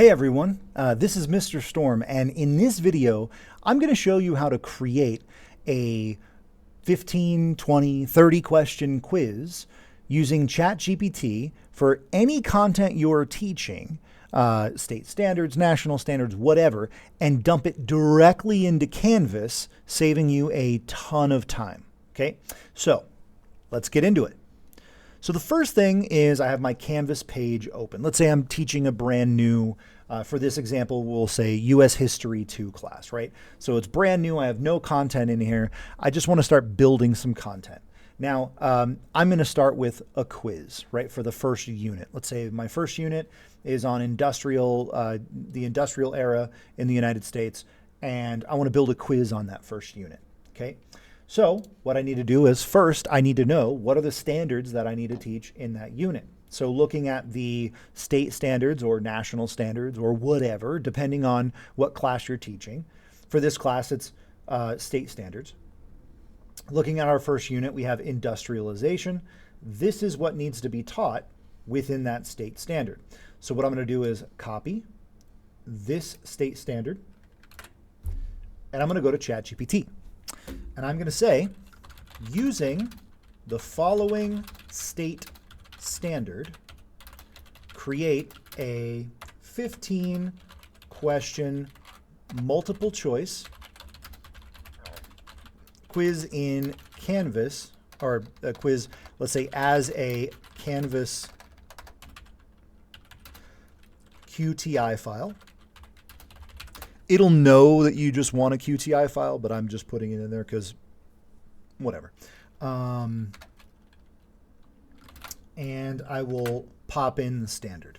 Hey everyone, this is Mr. Storm, and in this video, I'm going to show you how to create a 15, 20, 30 question quiz using ChatGPT for any content you're teaching, state standards, national standards, whatever, and dump it directly into Canvas, saving you a ton of time. Okay, so let's get into it. So the first thing is I have my Canvas page open. Let's say I'm teaching a brand new, for this example, we'll say US History 2 class, right? So it's brand new. I have no content in here. I just want to start building some content. Now, I'm going to start with a quiz, right, for the first unit. Let's say my first unit is on the industrial era in the United States, and I want to build a quiz on that first unit, okay? So what I need to do is first, I need to know what are the standards that I need to teach in that unit. So looking at the state standards or national standards or whatever, depending on what class you're teaching. For this class, it's state standards. Looking at our first unit, we have industrialization. This is what needs to be taught within that state standard. So what I'm going to do is copy this state standard, and I'm going to go to ChatGPT. And I'm going to say, using the following state standard, create a 15 question multiple choice quiz in Canvas, or a quiz, let's say, as a Canvas QTI file. It'll know that you just want a QTI file, but I'm just putting it in there because whatever. And I will pop in the standard.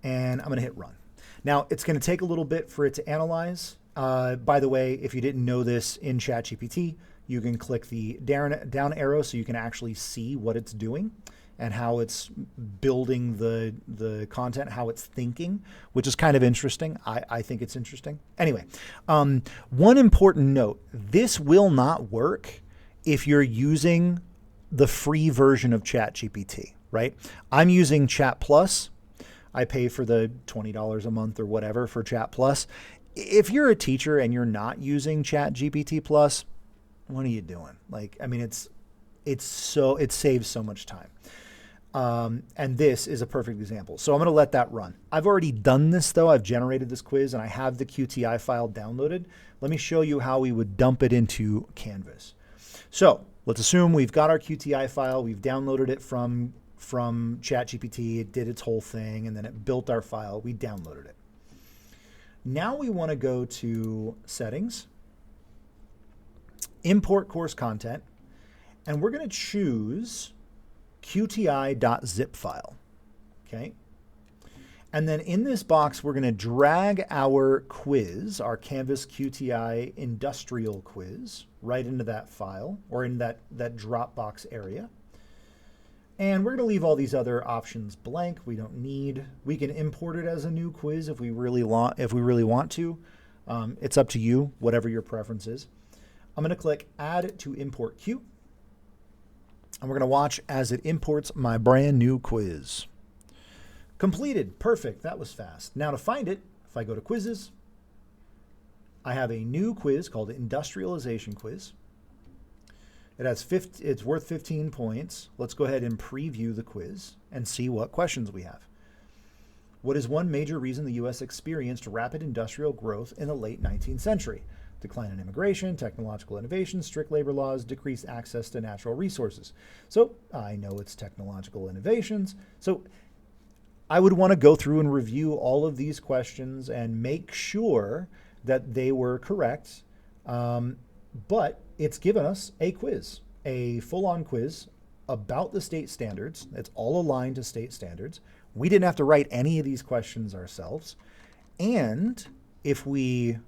And I'm going to hit run. Now, it's going to take a little bit for it to analyze. By the way, if you didn't know this in ChatGPT, you can click the down arrow so you can actually see what it's doing and how it's building the content, how it's thinking, which is kind of interesting. I think it's interesting. Anyway, one important note, this will not work if you're using the free version of ChatGPT, right? I'm using Chat Plus. I pay for the $20 a month or whatever for Chat Plus. If you're a teacher and you're not using ChatGPT Plus, what are you doing? Like, I mean, it saves so much time. And this is a perfect example. So I'm going to let that run. I've already done this though. I've generated this quiz and I have the QTI file downloaded. Let me show you how we would dump it into Canvas. So let's assume we've got our QTI file. We've downloaded it from ChatGPT. It did its whole thing and then it built our file. We downloaded it. Now we want to go to settings, import course content, and we're going to choose qti.zip file, okay? And then in this box, we're going to drag our quiz, our Canvas QTI industrial quiz, right into that file or in that Dropbox area. And we're going to leave all these other options blank. We don't need. We can import it as a new quiz if we really want to. It's up to you, whatever your preference is. I'm going to click Add to Import Q. And we're going to watch as it imports my brand new quiz. Completed. Perfect. That was fast. Now to find it, if I go to quizzes, I have a new quiz called Industrialization Quiz. It's worth 15 points. Let's go ahead and preview the quiz and see what questions we have. What is one major reason the U.S. experienced rapid industrial growth in the late 19th century? Decline in immigration, technological innovation, strict labor laws, decreased access to natural resources. So I know it's technological innovations. So I would want to go through and review all of these questions and make sure that they were correct. But it's given us a quiz, a full-on quiz about the state standards. It's all aligned to state standards. We didn't have to write any of these questions ourselves. And if we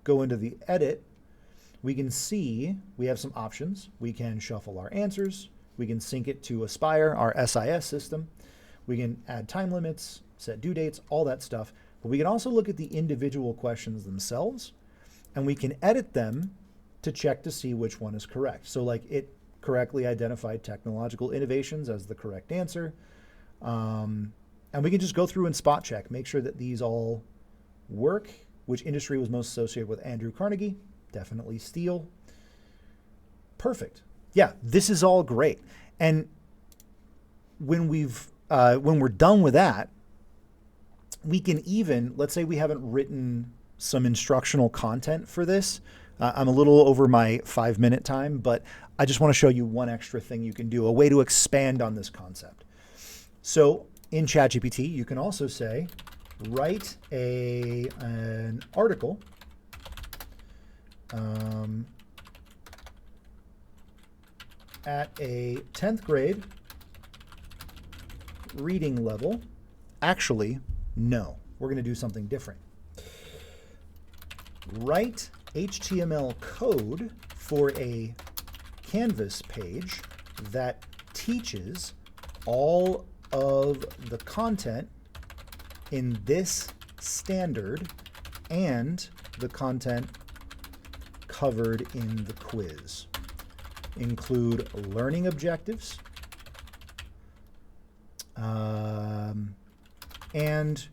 go into the edit, we can see we have some options. We can shuffle our answers. We can sync it to Aspire, our SIS system. We can add time limits, set due dates, all that stuff. But we can also look at the individual questions themselves, and we can edit them to check to see which one is correct. So like it correctly identified technological innovations as the correct answer. And we can just go through and spot check, make sure that these all work. Which industry was most associated with Andrew Carnegie? Definitely steel. Perfect. Yeah, this is all great. And when we're done with that, we can even, let's say we haven't written some instructional content for this. I'm a little over my 5-minute time, but I just want to show you one extra thing you can do, a way to expand on this concept. So in ChatGPT, you can also say, write an article at a 10th grade reading level. Actually, no, we're going to do something different. Write HTML code for a Canvas page that teaches all of the content in this standard and the content covered in the quiz. Include learning objectives and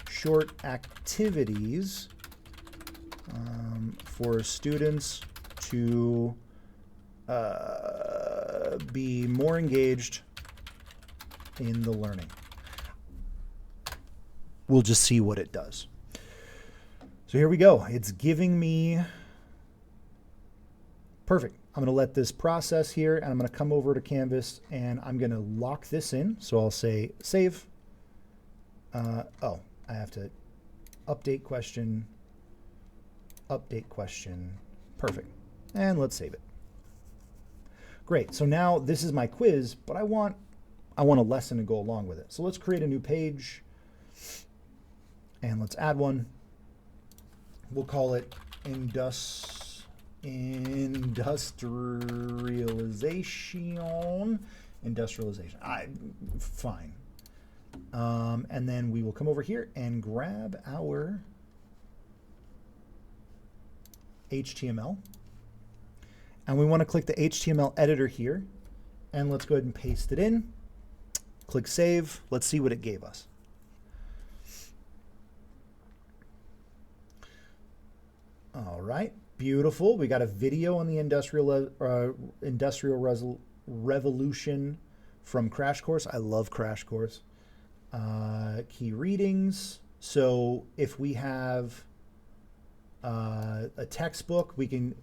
short activities for students to be more engaged in the learning. We'll just see what it does. So here we go. It's giving me, perfect. I'm going to let this process here, and I'm going to come over to Canvas, and I'm going to lock this in. So I'll say save. Oh, I have to update question. Perfect. And let's save it. Great. So now this is my quiz, but I want a lesson to go along with it. So let's create a new page, and let's add one. We'll call it industrialization. Fine. And then we will come over here and grab our HTML. And we want to click the HTML editor here. And let's go ahead and paste it in. Click Save. Let's see what it gave us. All right, beautiful. We got a video on the Industrial Revolution from Crash Course. I love Crash Course. Key readings. So if we have a textbook, we can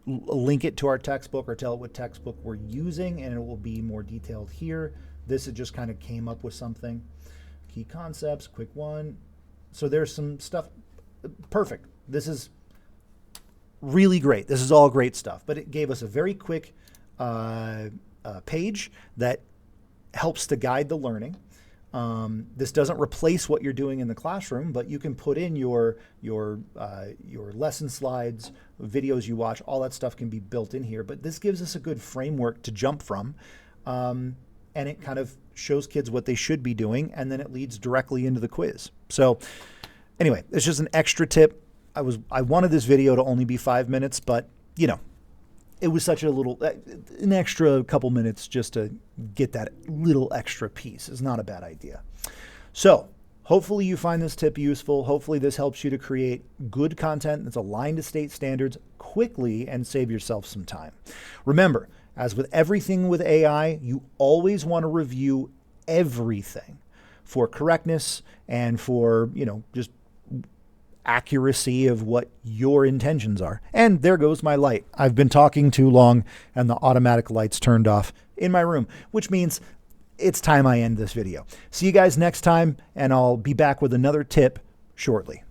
link it to our textbook or tell it what textbook we're using, and it will be more detailed here. This it just kind of came up with something. Key concepts, quick one. So there's some stuff. Perfect. This is really great. This is all great stuff, but it gave us a very quick page that helps to guide the learning. This doesn't replace what you're doing in the classroom, but you can put in your lesson slides, videos you watch, all that stuff can be built in here. But this gives us a good framework to jump from, and it kind of shows kids what they should be doing, and then it leads directly into the quiz. So anyway, it's just an extra tip. I wanted this video to only be 5 minutes, but you know, it was such an extra couple minutes just to get that little extra piece is not a bad idea. So hopefully you find this tip useful. Hopefully this helps you to create good content that's aligned to state standards quickly and save yourself some time. Remember, as with everything with AI, you always want to review everything for correctness and for, you know, just accuracy of what your intentions are. And there goes my light. I've been talking too long and the automatic lights turned off in my room, which means it's time I end this video. See you guys next time, and I'll be back with another tip shortly.